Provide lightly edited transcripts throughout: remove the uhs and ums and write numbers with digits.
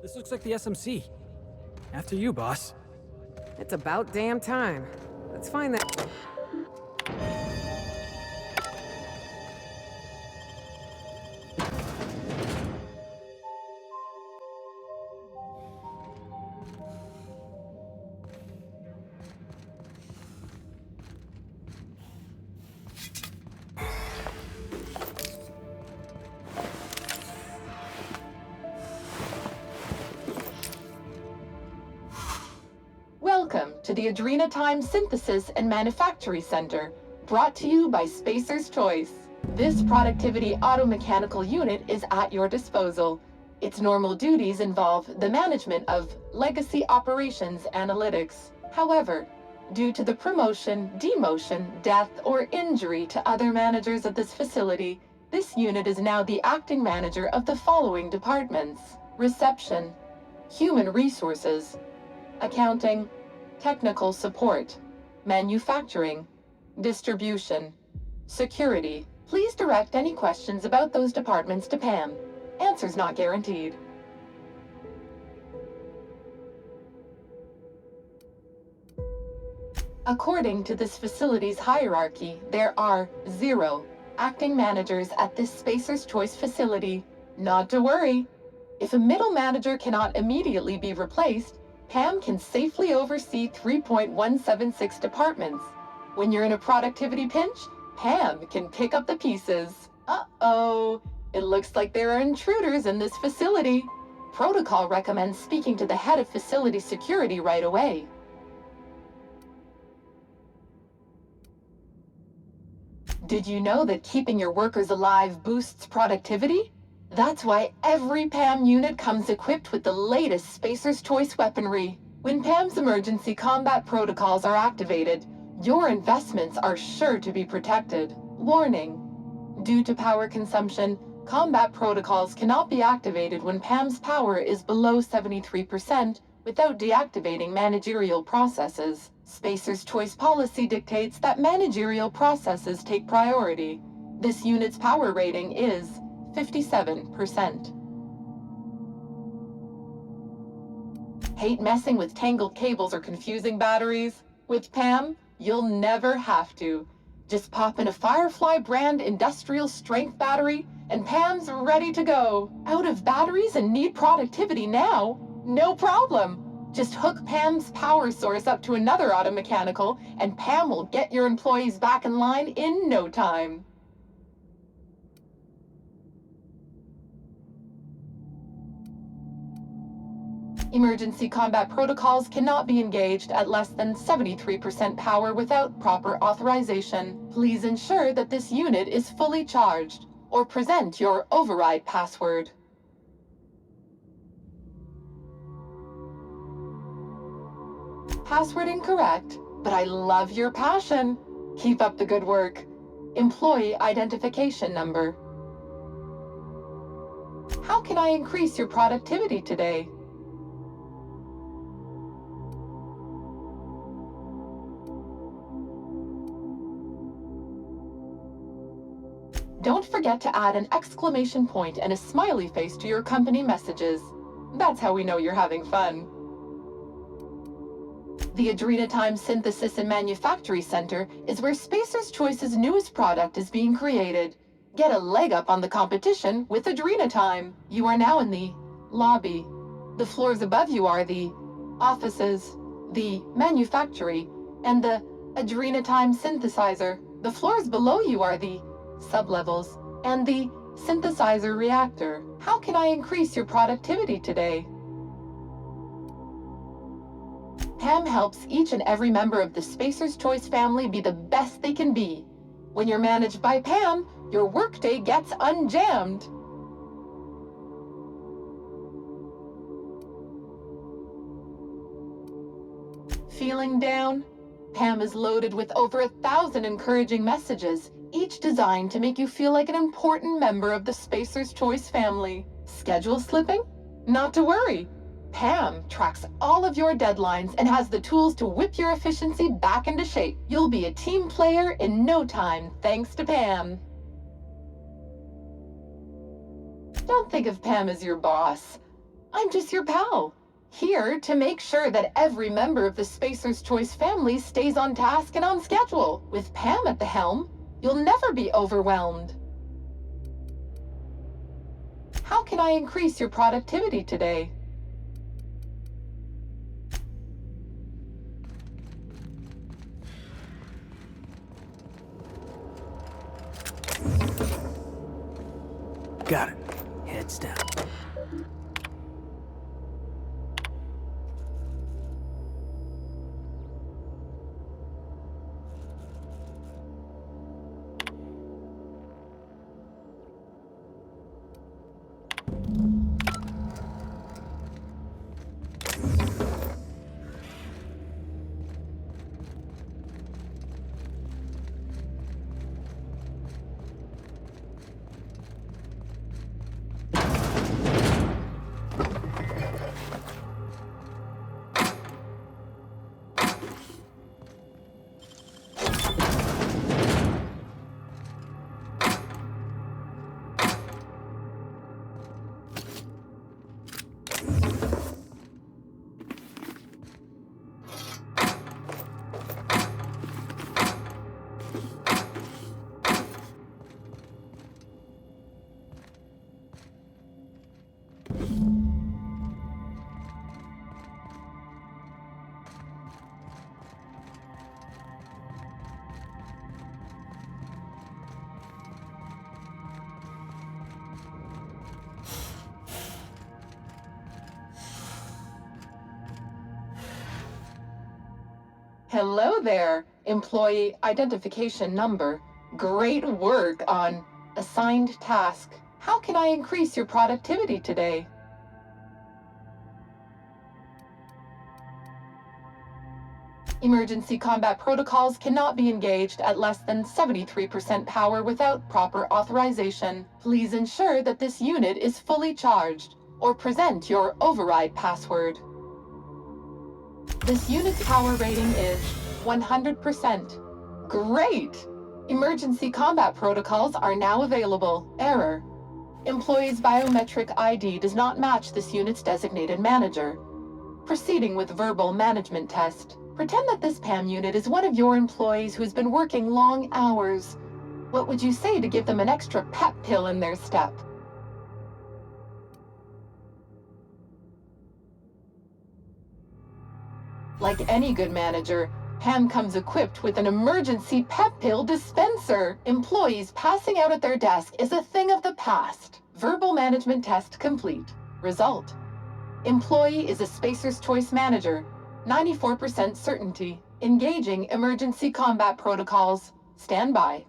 This looks like the SMC. After you, boss. It's about damn time. Let's find that. Welcome to the Adrenatime Synthesis and Manufactory Center, brought to you by Spacer's Choice. This productivity automechanical unit is at your disposal. Its normal duties involve the management of legacy operations analytics. However, due to the promotion, demotion, death, or injury to other managers of this facility, this unit is now the acting manager of the following departments: reception, human resources, accounting, technical support, manufacturing, distribution, security. Please direct any questions about those departments to Pam. Answers not guaranteed. According to this facility's hierarchy, there are 0 acting managers at this Spacer's Choice facility. Not to worry. If a middle manager cannot immediately be replaced, Pam can safely oversee 3.176 departments. When you're in a productivity pinch, Pam can pick up the pieces. Uh-oh, it looks like there are intruders in this facility. Protocol recommends speaking to the head of facility security right away. Did you know that keeping your workers alive boosts productivity? That's why every PAM unit comes equipped with the latest Spacer's Choice weaponry. When PAM's emergency combat protocols are activated, your investments are sure to be protected. Warning: due to power consumption, combat protocols cannot be activated when PAM's power is below 73% without deactivating managerial processes. Spacer's Choice policy dictates that managerial processes take priority. This unit's power rating is 57%. Hate messing with tangled cables or confusing batteries? With PAM, you'll never have to. Just pop in a Firefly brand industrial strength battery and PAM's ready to go. Out of batteries and need productivity now? No problem. Just hook PAM's power source up to another automechanical and PAM will get your employees back in line in no time. Emergency combat protocols cannot be engaged at less than 73% power without proper authorization. Please ensure that this unit is fully charged, or present your override password. Password incorrect, but I love your passion. Keep up the good work. Employee identification number. How can I increase your productivity today? Don't forget to add an exclamation point and a smiley face to your company messages. That's how we know you're having fun. The Adrenatime Synthesis and Manufactory Center is where Spacer's Choice's newest product is being created. Get a leg up on the competition with Adrenatime. You are now in the lobby. The floors above you are the offices, the manufactory, and the Adrenatime synthesizer. The floors below you are the sublevels and the synthesizer reactor. How can I increase your productivity today? PAM helps each and every member of the Spacer's Choice family be the best they can be. When you're managed by PAM, your workday gets unjammed. Feeling down? PAM is loaded with over 1,000 encouraging messages, each designed to make you feel like an important member of the Spacer's Choice family. Schedule slipping? Not to worry. PAM tracks all of your deadlines and has the tools to whip your efficiency back into shape. You'll be a team player in no time, thanks to PAM. Don't think of PAM as your boss. I'm just your pal. Here to make sure that every member of the Spacer's Choice family stays on task and on schedule. With Pam at the helm, you'll never be overwhelmed. How can I increase your productivity today? Got it. Heads down. Hello there, employee identification number. Great work on assigned task. How can I increase your productivity today? Emergency combat protocols cannot be engaged at less than 73% power without proper authorization. Please ensure that this unit is fully charged, or present your override password. This unit's power rating is 100%. Great! Emergency combat protocols are now available. Error. Employee's biometric ID does not match this unit's designated manager. Proceeding with verbal management test. Pretend that this PAM unit is one of your employees who's been working long hours. What would you say to give them an extra pep pill in their step? Like any good manager, Pam comes equipped with an emergency pep pill dispenser. Employees passing out at their desk is a thing of the past. Verbal management test complete. Result. Employee is a Spacer's Choice manager. 94% certainty. Engaging emergency combat protocols. Stand by.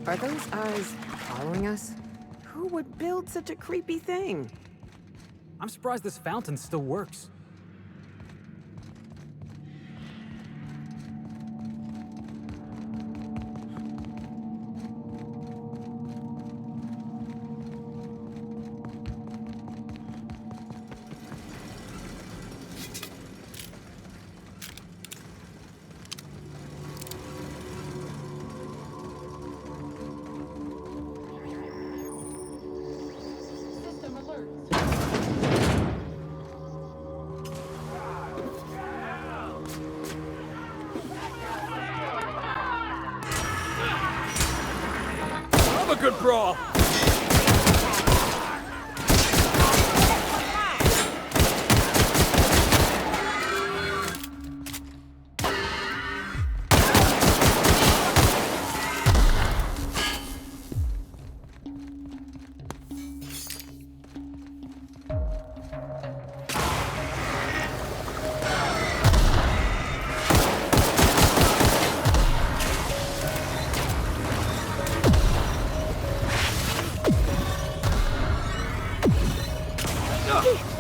Are those eyes following us? Who would build such a creepy thing? I'm surprised this fountain still works. good brawl!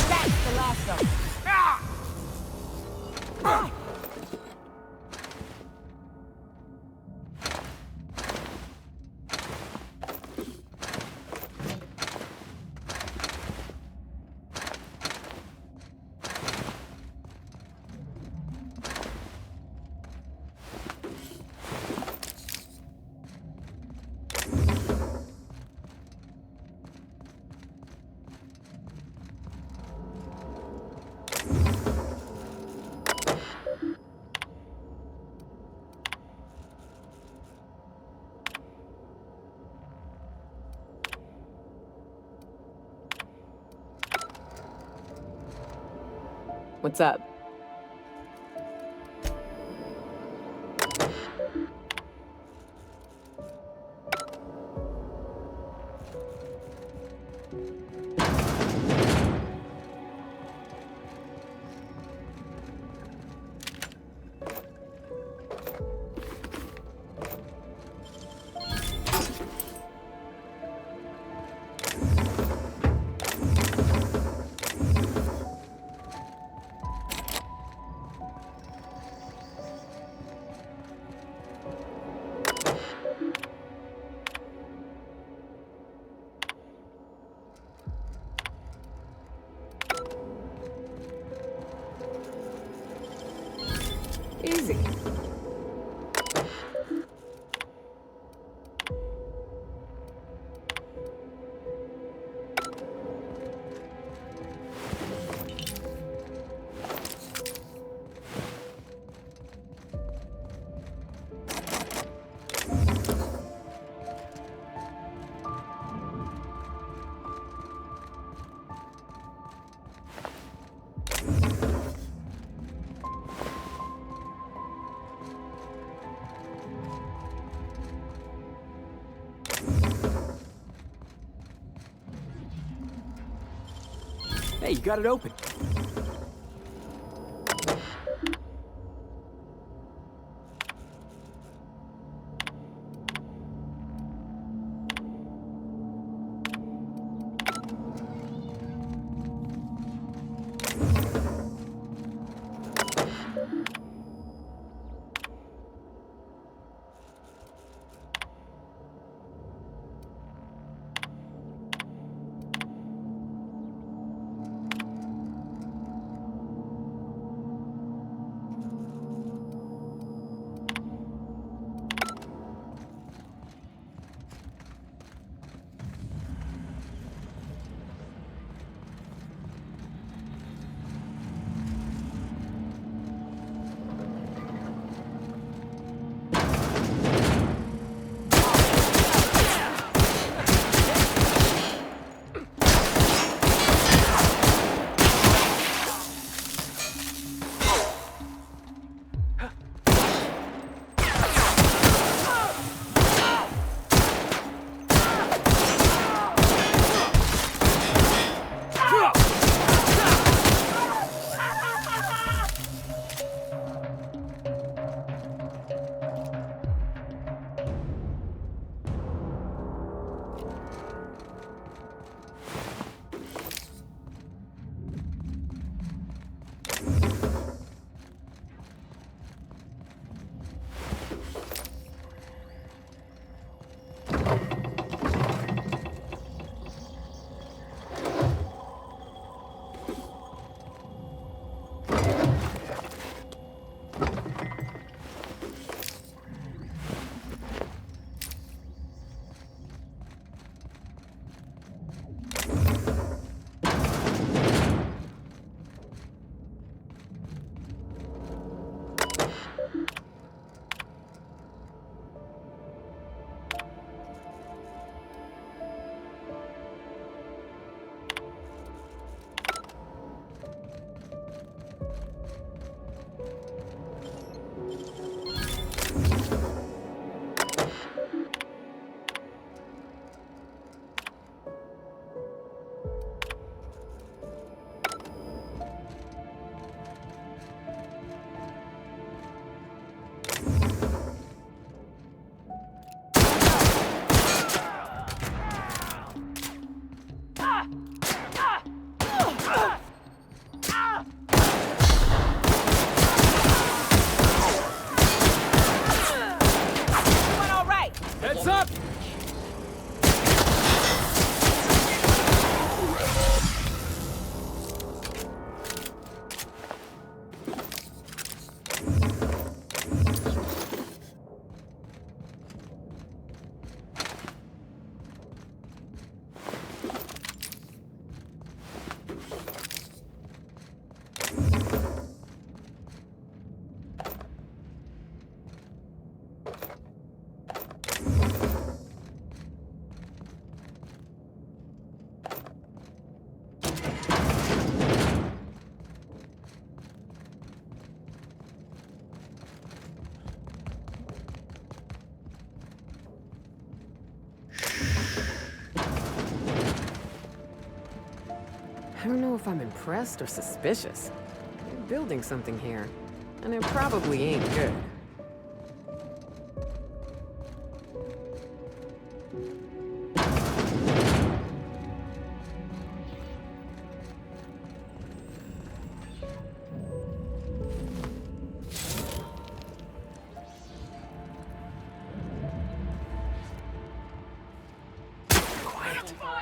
That's the last of them. What's up? Easy. Hey, you got it open. I don't know if I'm impressed or suspicious. They're building something here, and it probably ain't good.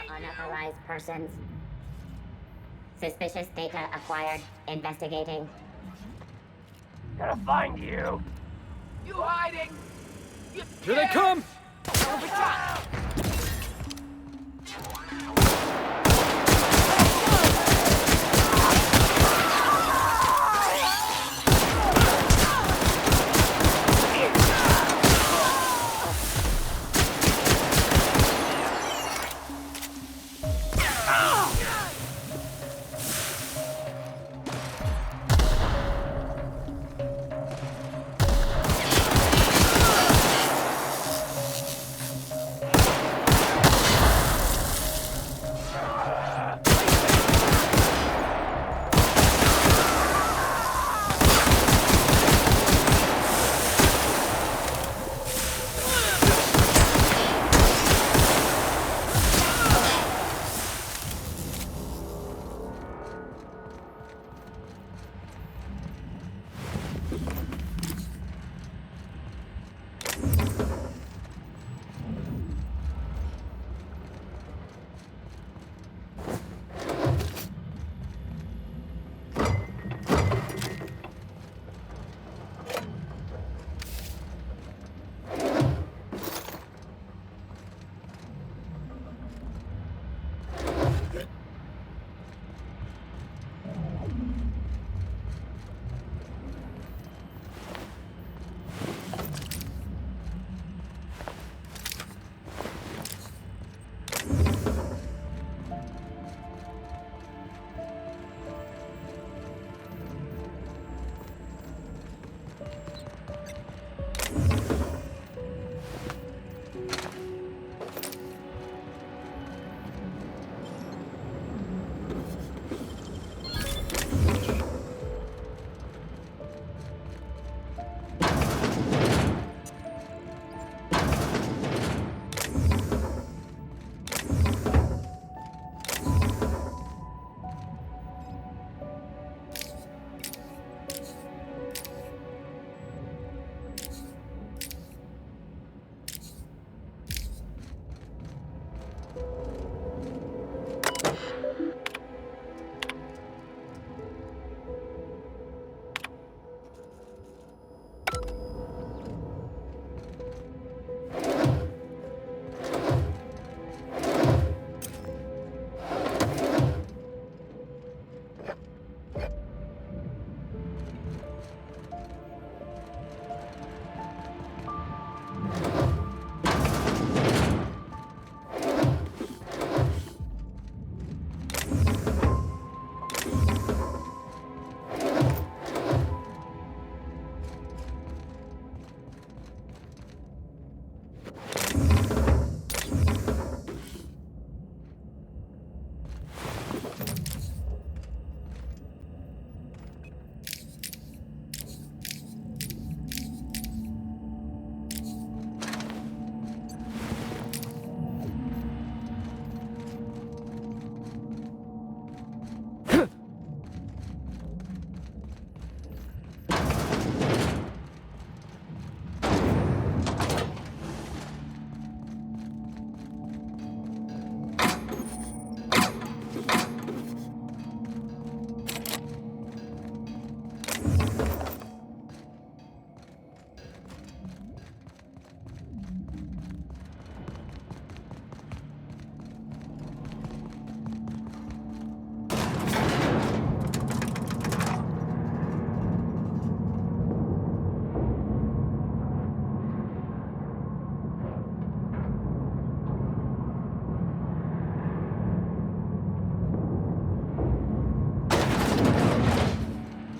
Unauthorized persons. Suspicious data acquired. Investigating. Gonna find you. You hiding? You Here they come!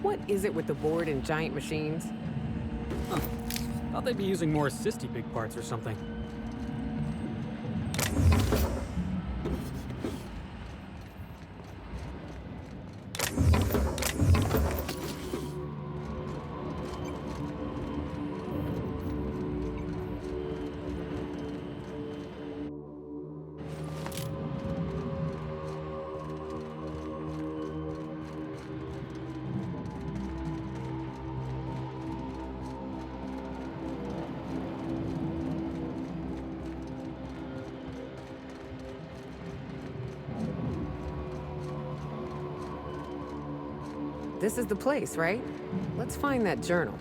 What is it with the board and giant machines? Huh. Thought they'd be using more assisty big parts or something. This is the place, right? Let's find that journal.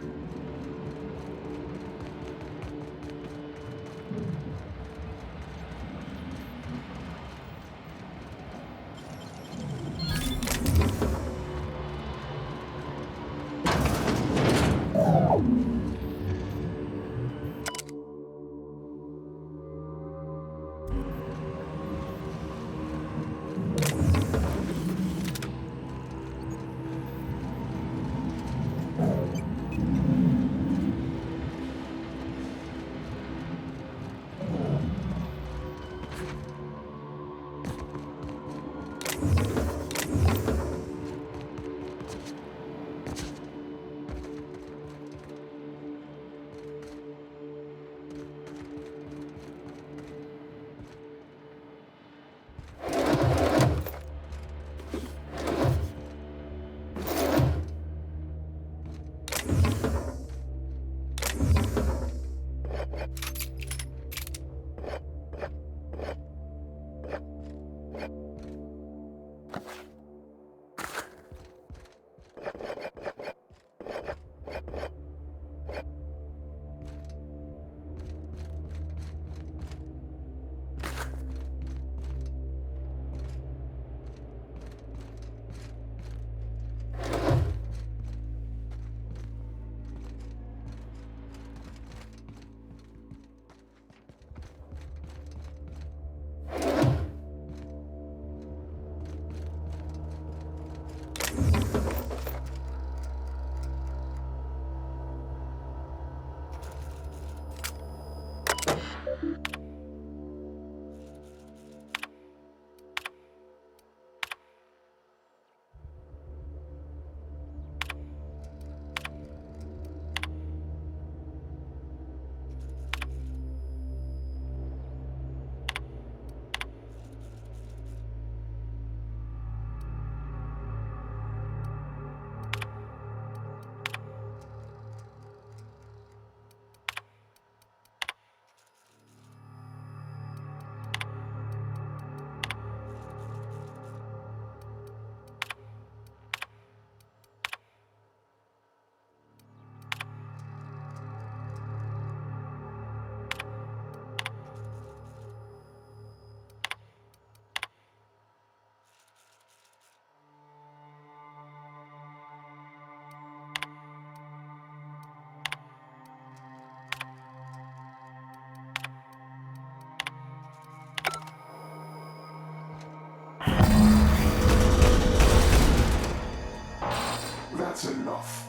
That's enough.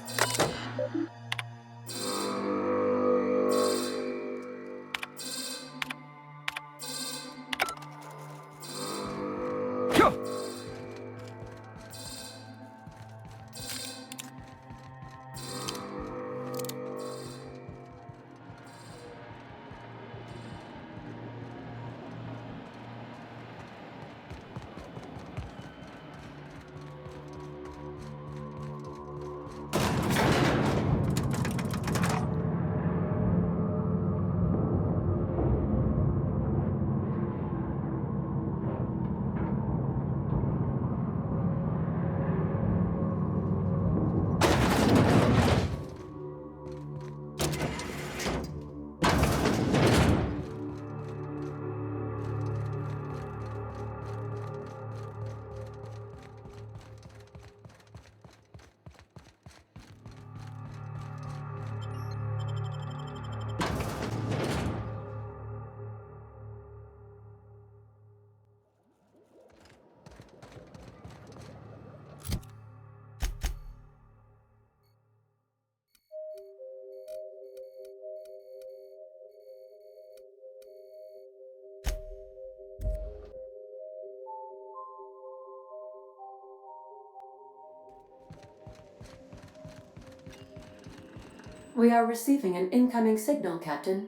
We are receiving an incoming signal, Captain.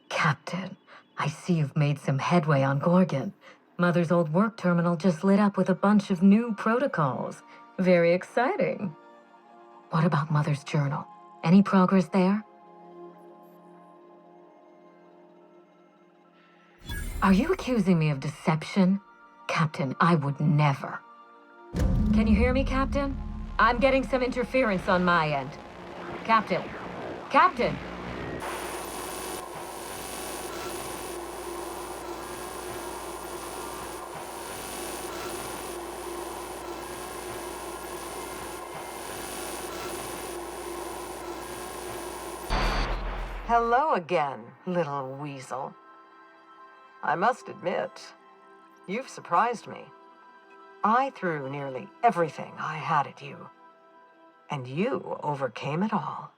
Captain, I see you've made some headway on Gorgon. Mother's old work terminal just lit up with a bunch of new protocols. Very exciting. What about Mother's journal? Any progress there? Are you accusing me of deception? Captain, I would never. Can you hear me, Captain? I'm getting some interference on my end. Captain! Captain! Hello again, little weasel. I must admit, you've surprised me. I threw nearly everything I had at you, and you overcame it all.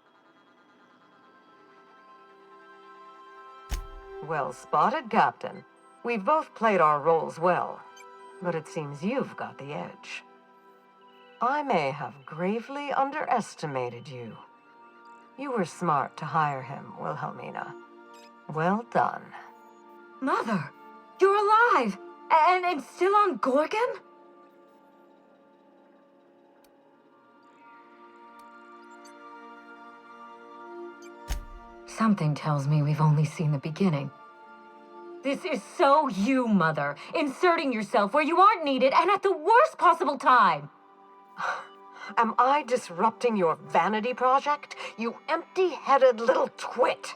Well spotted, Captain. We've both played our roles well, but it seems you've got the edge. I may have gravely underestimated you. You were smart to hire him, Wilhelmina. Well done. Mother! You're alive! And still on Gorgon? Something tells me we've only seen the beginning. This is so you, Mother. Inserting yourself where you aren't needed and at the worst possible time. Am I disrupting your vanity project, you empty-headed little twit?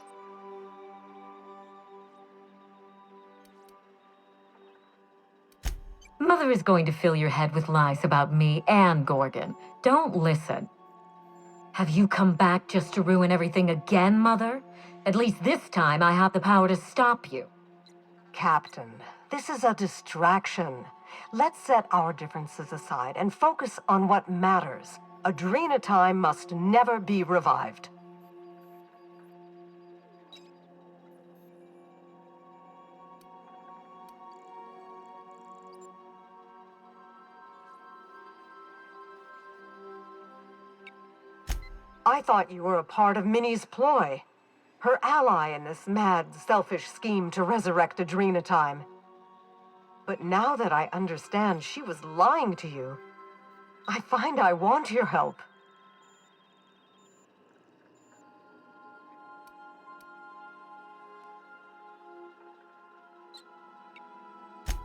Mother is going to fill your head with lies about me and Gorgon. Don't listen. Have you come back just to ruin everything again, Mother? At least this time I have the power to stop you. Captain, this is a distraction. Let's set our differences aside and focus on what matters. Adrena time must never be revived. I thought you were a part of Minnie's ploy. Her ally in this mad, selfish scheme to resurrect Adrena time. But now that I understand she was lying to you, I find I want your help.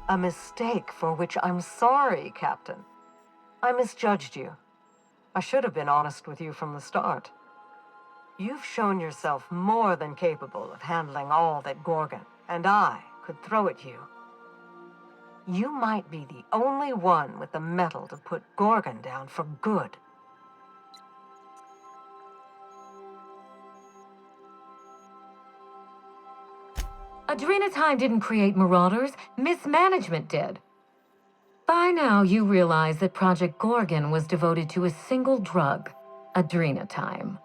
A mistake for which I'm sorry, Captain. I misjudged you. I should have been honest with you from the start. You've shown yourself more than capable of handling all that Gorgon and I could throw at you. You might be the only one with the mettle to put Gorgon down for good. Adrena time didn't create marauders, mismanagement did. By now, you realize that Project Gorgon was devoted to a single drug, Adrena time.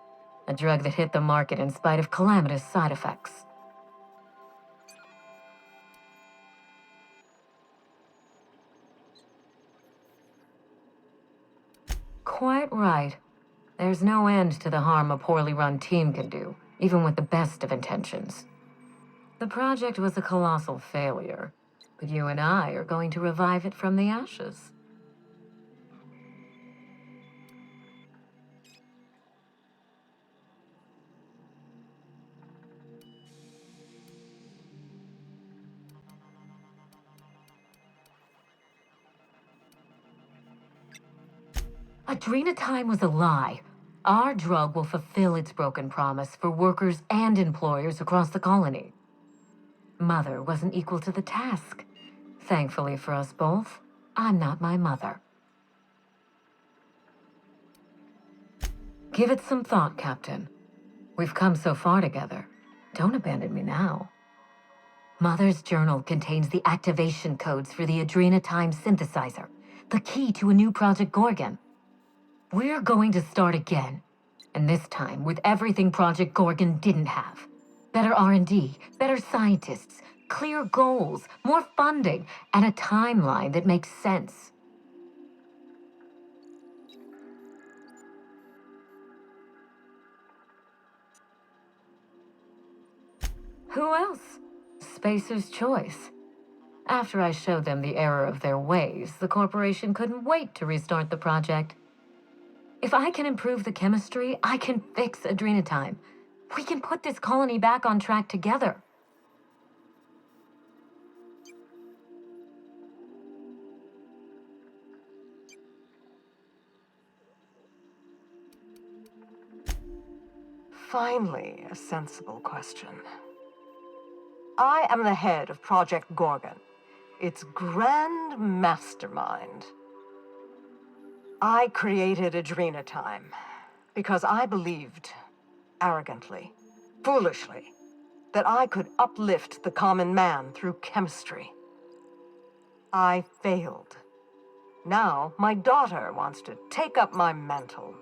A drug that hit the market in spite of calamitous side effects. Quite right. There's no end to the harm a poorly run team can do, even with the best of intentions. The project was a colossal failure, but you and I are going to revive it from the ashes. Adrena time was a lie. Our drug will fulfill its broken promise for workers and employers across the colony. Mother wasn't equal to the task. Thankfully for us both, I'm not my mother. Give it some thought, Captain. We've come so far together. Don't abandon me now. Mother's journal contains the activation codes for the Adrena time synthesizer, the key to a new Project Gorgon. We're going to start again, and this time with everything Project Gorgon didn't have. Better R&D, better scientists, clear goals, more funding, and a timeline that makes sense. Who else? Spacer's choice. After I showed them the error of their ways, the corporation couldn't wait to restart the project. If I can improve the chemistry, I can fix Adrena time. We can put this colony back on track together. Finally, a sensible question. I am the head of Project Gorgon, its grand mastermind. I created Adrena Time because I believed, arrogantly, foolishly, that I could uplift the common man through chemistry. I failed. Now, my daughter wants to take up my mantle.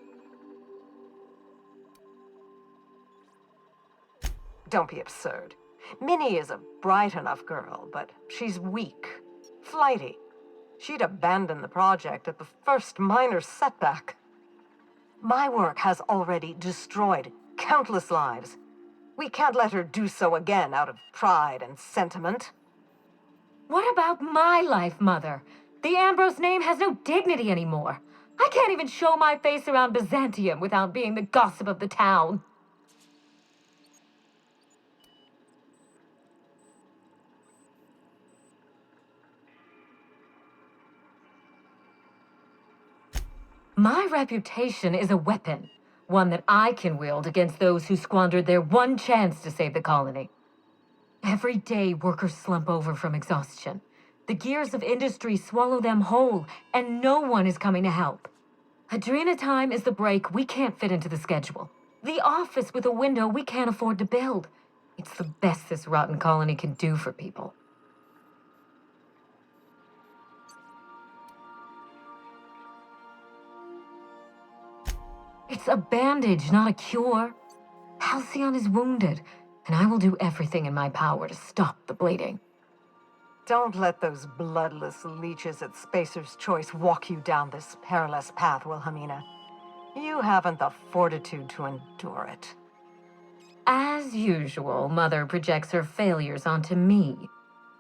Don't be absurd. Minnie is a bright enough girl, but she's weak, flighty. She'd abandon the project at the first minor setback. My work has already destroyed countless lives. We can't let her do so again out of pride and sentiment. What about my life, Mother? The Ambrose name has no dignity anymore. I can't even show my face around Byzantium without being the gossip of the town. My reputation is a weapon, one that I can wield against those who squandered their one chance to save the colony. Every day, workers slump over from exhaustion. The gears of industry swallow them whole, and no one is coming to help. Adrena Time is the break we can't fit into the schedule. The office with a window we can't afford to build. It's the best this rotten colony can do for people. It's a bandage, not a cure. Halcyon is wounded, and I will do everything in my power to stop the bleeding. Don't let those bloodless leeches at Spacer's Choice walk you down this perilous path, Wilhelmina. You haven't the fortitude to endure it. As usual, Mother projects her failures onto me.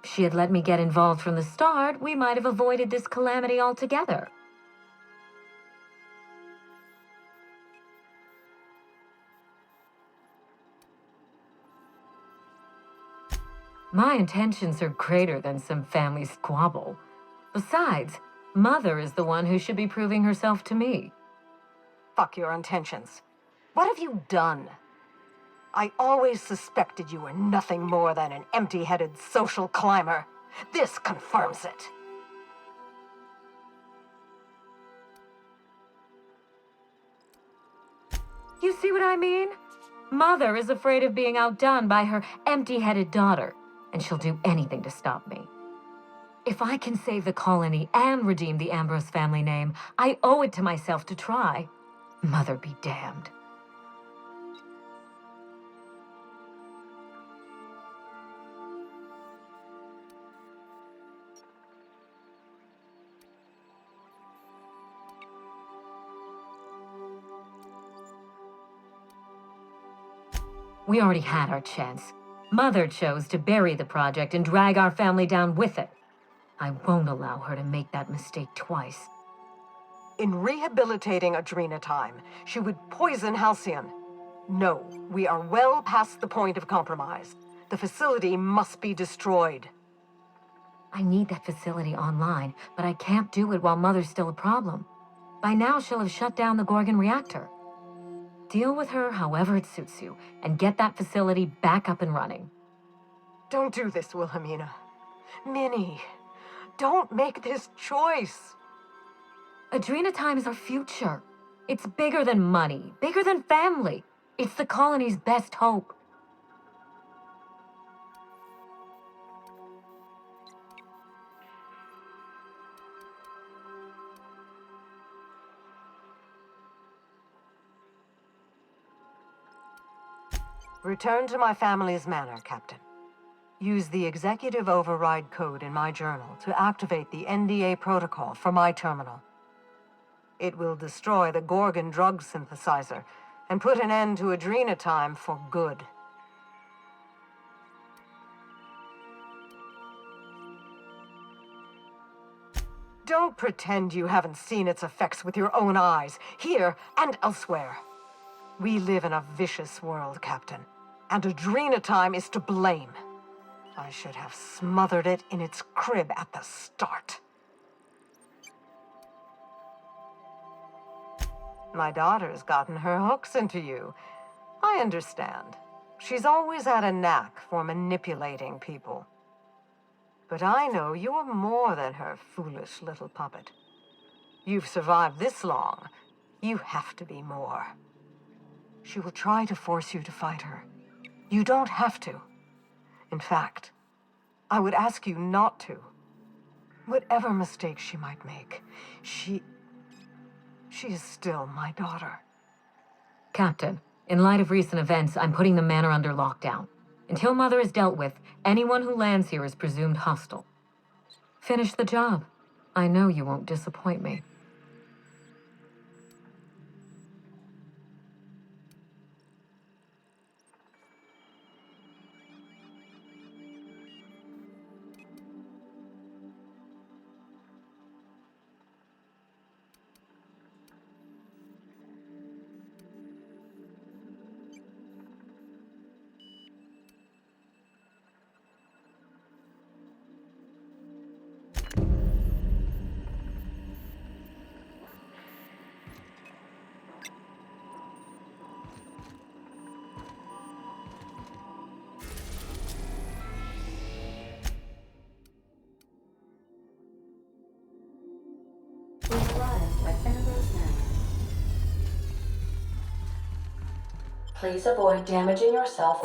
If she had let me get involved from the start, we might have avoided this calamity altogether. My intentions are greater than some family squabble. Besides, Mother is the one who should be proving herself to me. Fuck your intentions. What have you done? I always suspected you were nothing more than an empty-headed social climber. This confirms it. You see what I mean? Mother is afraid of being outdone by her empty-headed daughter, and she'll do anything to stop me. If I can save the colony and redeem the Ambrose family name, I owe it to myself to try. Mother be damned. We already had our chance. Mother chose to bury the project and drag our family down with it. I won't allow her to make that mistake twice. In rehabilitating Adrena Time, she would poison Halcyon. No, we are well past the point of compromise. The facility must be destroyed. I need that facility online, but I can't do it while Mother's still a problem. By now, she'll have shut down the Gorgon reactor. Deal with her however it suits you, and get that facility back up and running. Don't do this, Wilhelmina. Minnie, don't make this choice. Adrena Time is our future. It's bigger than money, bigger than family. It's the colony's best hope. Return to my family's manor, Captain. Use the executive override code in my journal to activate the NDA protocol for my terminal. It will destroy the Gorgon drug synthesizer and put an end to Adrena Time for good. Don't pretend you haven't seen its effects with your own eyes, here and elsewhere. We live in a vicious world, Captain, and Adrena Time is to blame. I should have smothered it in its crib at the start. My daughter's gotten her hooks into you. I I understand. She's always had a knack for manipulating people. But I know you're more than her foolish little puppet. You've survived this long. You have to be more. She will try to force you to fight her. You don't have to. In fact, I would ask you not to. Whatever mistakes she might make, she is still my daughter. Captain, in light of recent events, I'm putting the manor under lockdown. Until Mother is dealt with, anyone who lands here is presumed hostile. Finish the job. I know you won't disappoint me. We've arrived at Ambrose Manor. Please avoid damaging yourself.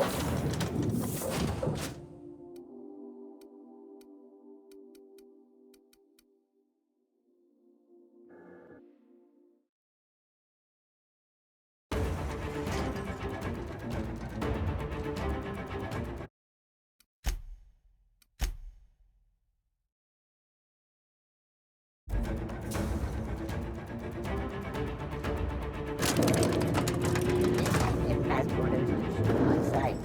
Passport on site.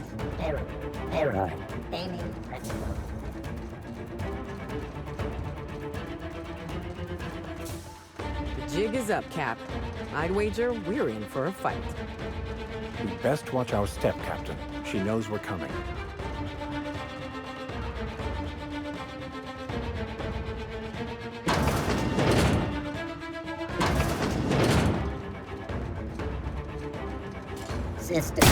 Peril. Aiming principle. The jig is up, Cap. I'd wager we're in for a fight. We'd best watch our step, Captain. She knows we're coming. System.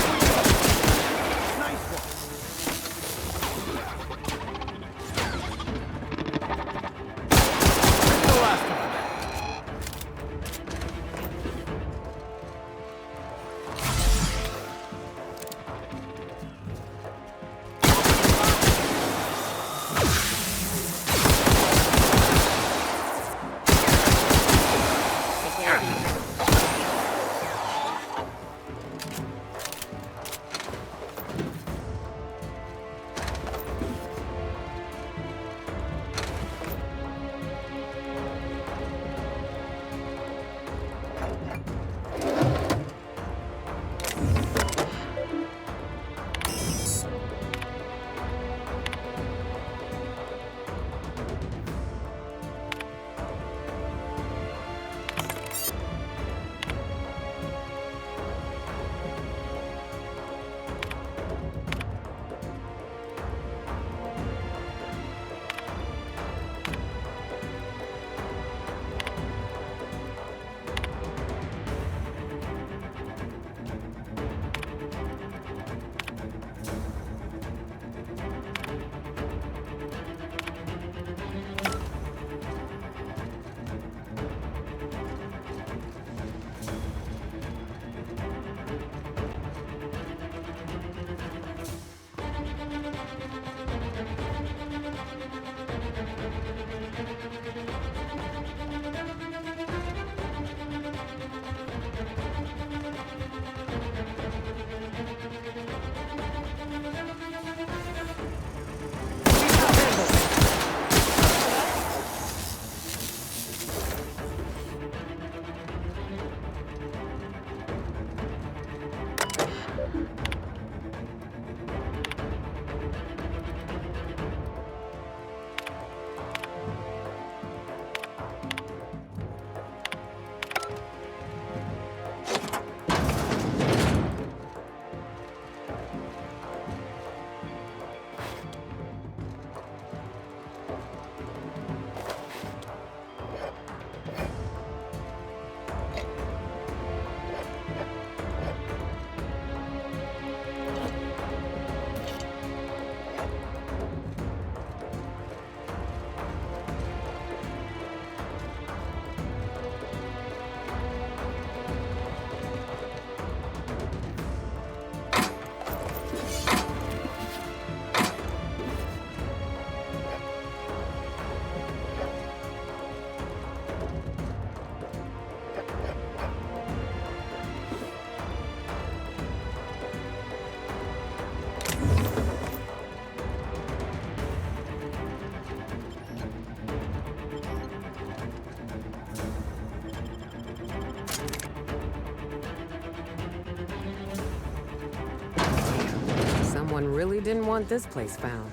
Someone really didn't want this place found.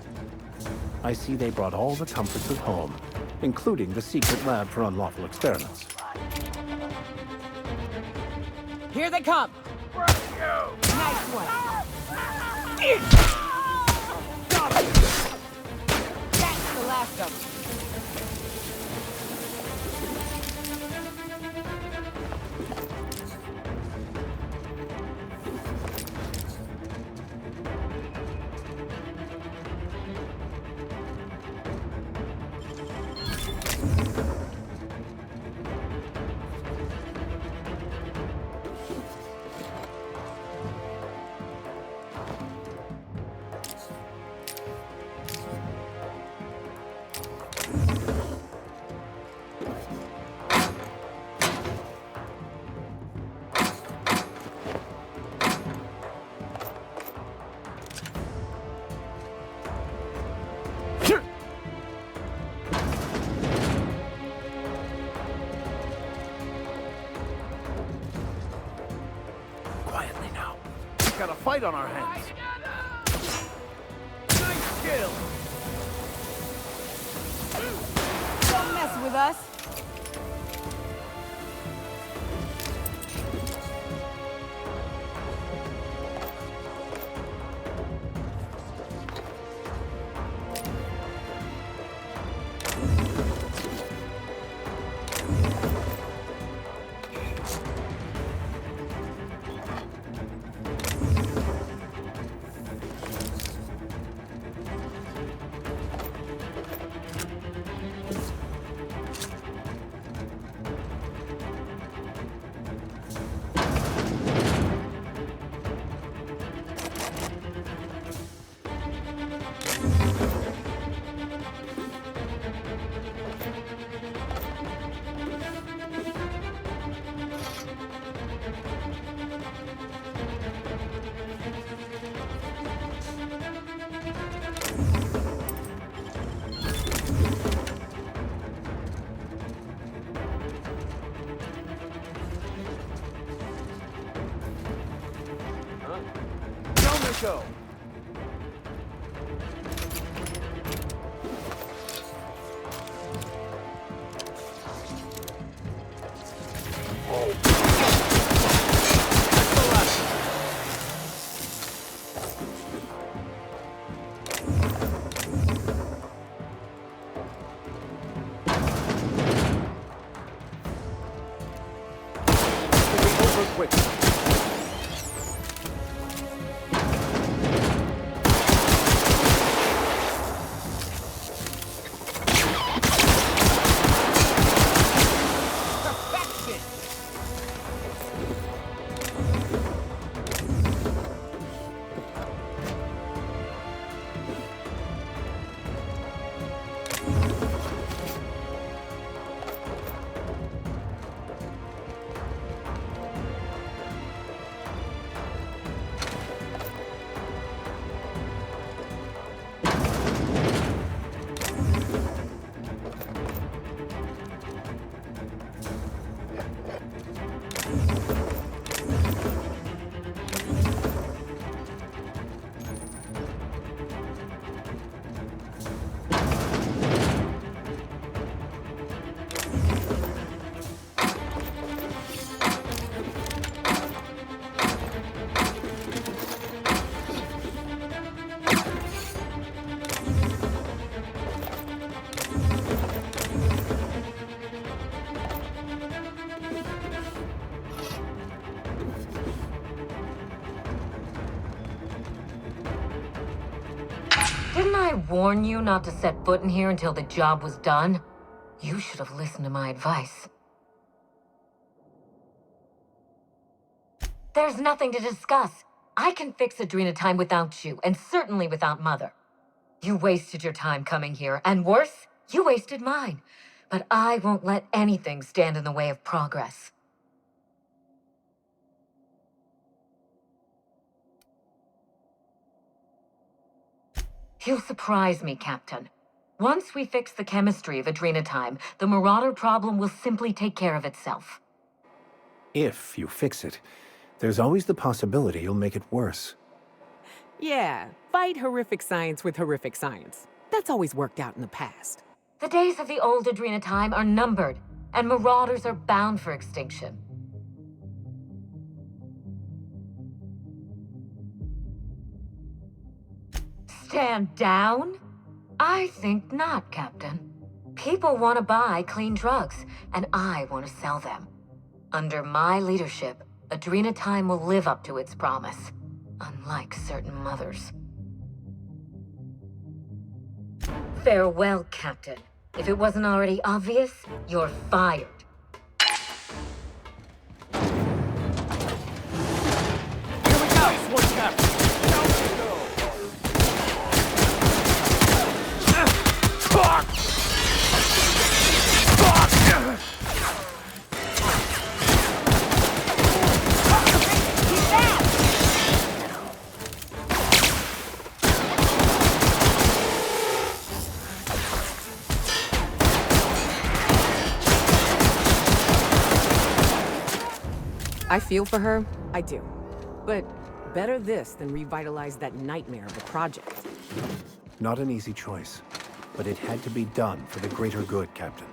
I see they brought all the comforts of home, including the secret lab for unlawful experiments. Here they come! Nice one! That's the last of them. Quietly now. We've got a fight on our hands. Nice skill! Don't mess with us! Go. Didn't I warn you not to set foot in here until the job was done? You should have listened to my advice. There's nothing to discuss. I can fix Adrenatime without you, and certainly without Mother. You wasted your time coming here, and worse, you wasted mine. But I won't let anything stand in the way of progress. You'll surprise me, Captain. Once we fix the chemistry of Adrenatime, the Marauder problem will simply take care of itself. If you fix it, there's always the possibility you'll make it worse. Yeah, fight horrific science with horrific science. That's always worked out in the past. The days of the old Adrena time are numbered, and marauders are bound for extinction. Stand down? I think not, Captain. People want to buy clean drugs, and I want to sell them. Under my leadership, Adrena Time will live up to its promise, unlike certain mothers. Farewell, Captain. If it wasn't already obvious, you're fired. Here we go! Sword Captain! Down we go! Fuck! Fuck! Keep that! I feel for her, I do. But better this than revitalize that nightmare of a project. Not an easy choice, but it had to be done for the greater good, Captain.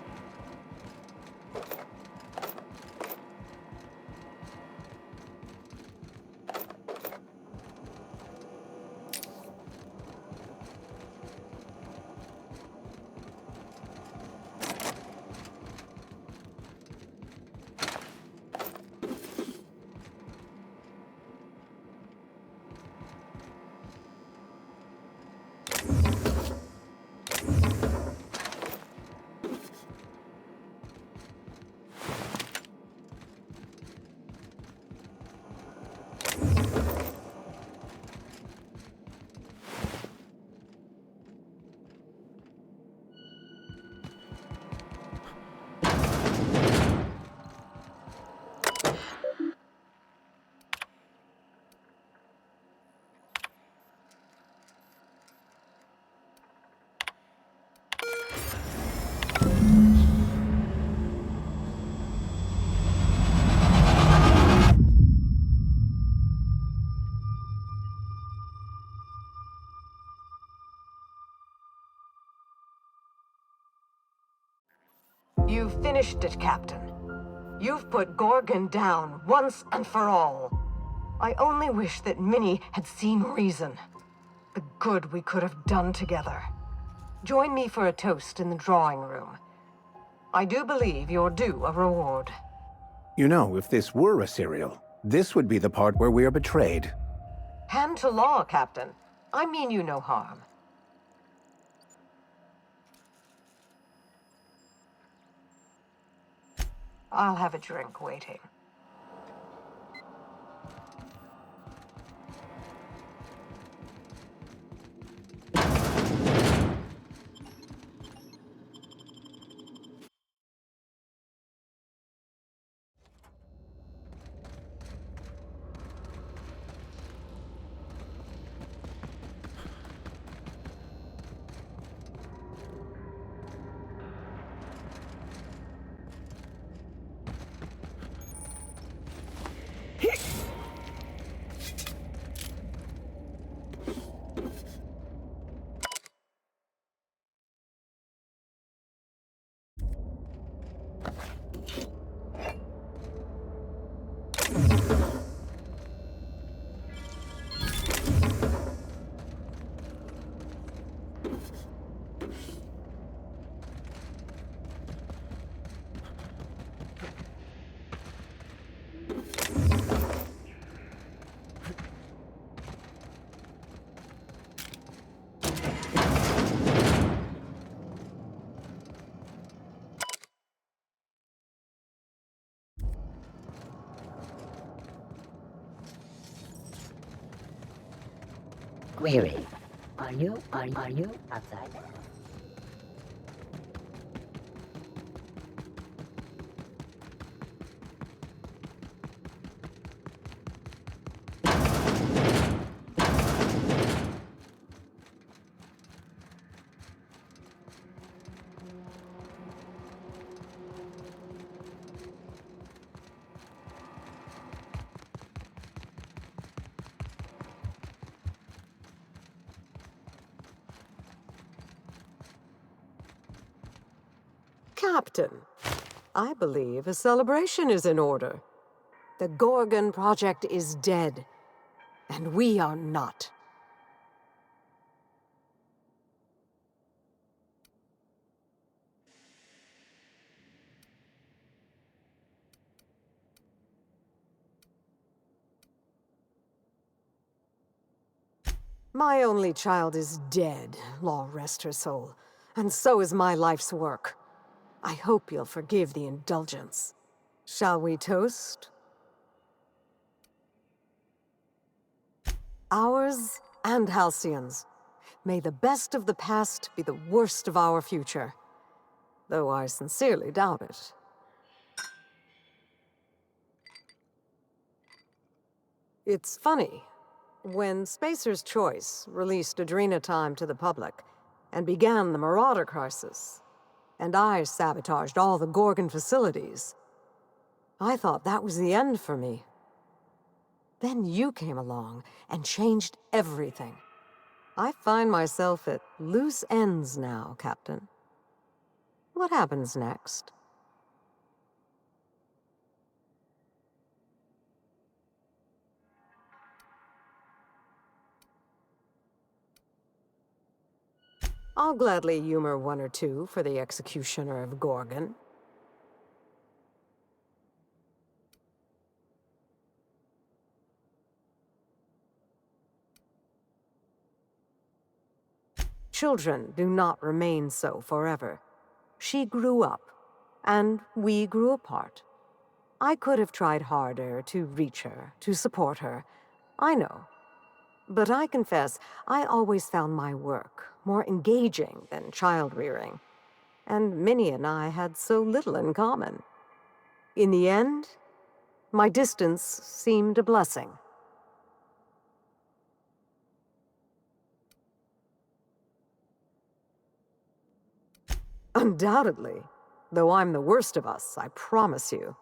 You've finished it, Captain. You've put Gorgon down once and for all. I only wish that Minnie had seen reason. The good we could have done together. Join me for a toast in the drawing room. I do believe you're due a reward. You know, if this were a serial, this would be the part where we are betrayed. Hand to law, Captain. I mean you no harm. I'll have a drink waiting. Query. Are you outside? Captain, I believe a celebration is in order. The Gorgon project is dead, and we are not. My only child is dead, law rest her soul, and so is my life's work. I hope you'll forgive the indulgence. Shall we toast? Ours and Halcyon's. May the best of the past be the worst of our future. Though I sincerely doubt it. It's funny. When Spacer's Choice released Adrena Time to the public and began the Marauder crisis, and I sabotaged all the Gorgon facilities, I thought that was the end for me. Then you came along and changed everything. I find myself at loose ends now, Captain. What happens next? I'll gladly humor one or two for the executioner of Gorgon. Children do not remain so forever. She grew up, and we grew apart. I could have tried harder to reach her, to support her. I know. But I confess, I always found my work more engaging than child-rearing. And Minnie and I had so little in common. In the end, my distance seemed a blessing. Undoubtedly. Though I'm the worst of us, I promise you.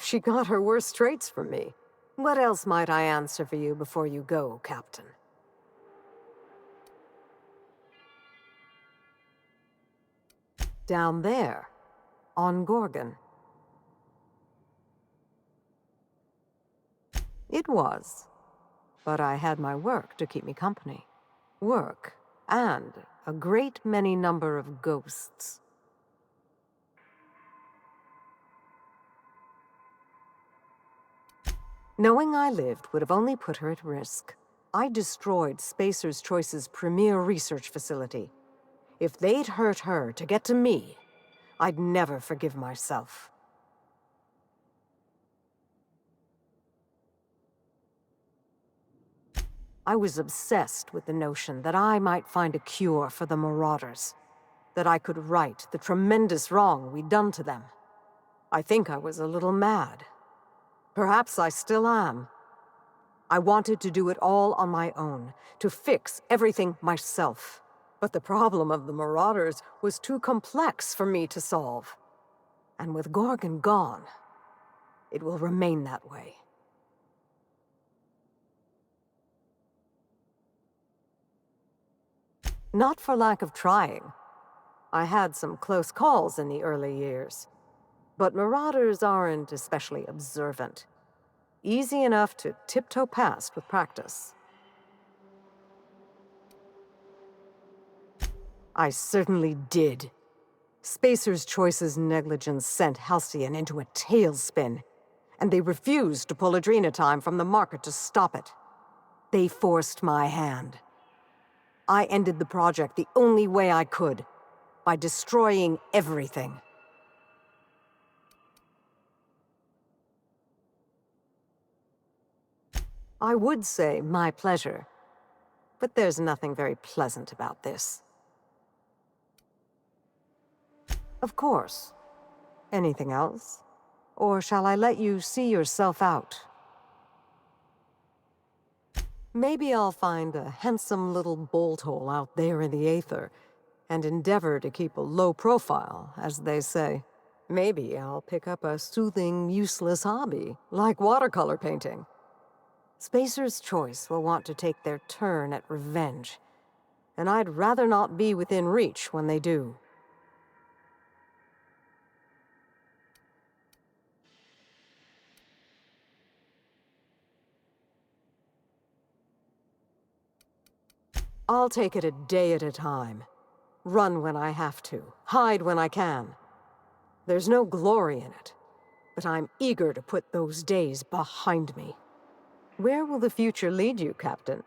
She got her worst traits from me. What else might I answer for you before you go, Captain? Down there, on Gorgon. It was. But I had my work to keep me company. Work, and a great many number of ghosts. Knowing I lived would have only put her at risk. I destroyed Spacer's Choice's premier research facility. If they'd hurt her to get to me, I'd never forgive myself. I was obsessed with the notion that I might find a cure for the Marauders, that I could right the tremendous wrong we'd done to them. I think I was a little mad. Perhaps I still am. I wanted to do it all on my own, to fix everything myself. But the problem of the Marauders was too complex for me to solve. And with Gorgon gone, it will remain that way. Not for lack of trying. I had some close calls in the early years. But Marauders aren't especially observant. Easy enough to tiptoe past with practice. I certainly did. Spacer's Choice's negligence sent Halcyon into a tailspin, and they refused to pull Adrena Time from the market to stop it. They forced my hand. I ended the project the only way I could, by destroying everything. I would say my pleasure, but there's nothing very pleasant about this. Of course. Anything else? Or shall I let you see yourself out? Maybe I'll find a handsome little bolt hole out there in the aether, and endeavor to keep a low profile, as they say. Maybe I'll pick up a soothing, useless hobby, like watercolor painting. Spacer's Choice will want to take their turn at revenge, and I'd rather not be within reach when they do. I'll take it a day at a time. Run when I have to, hide when I can. There's no glory in it, but I'm eager to put those days behind me. Where will the future lead you, Captain?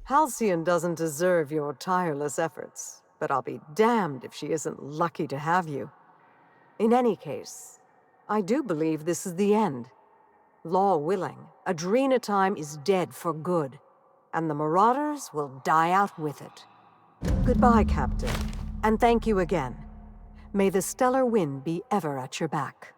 Halcyon doesn't deserve your tireless efforts, but I'll be damned if she isn't lucky to have you. In any case, I do believe this is the end. Law willing, Adrena time is dead for good, and the Marauders will die out with it. Goodbye, Captain, and thank you again. May the stellar wind be ever at your back.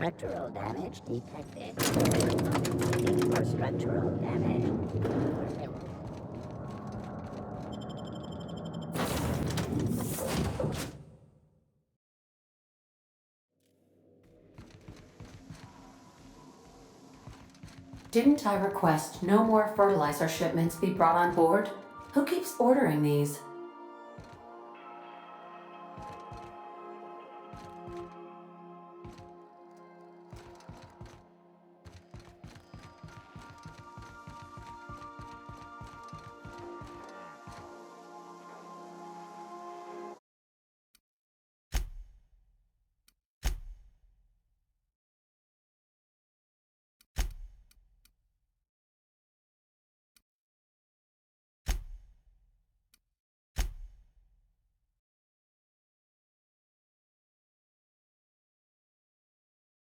Structural damage detected. Looking for structural damage. Didn't I request no more fertilizer shipments be brought on board? Who keeps ordering these?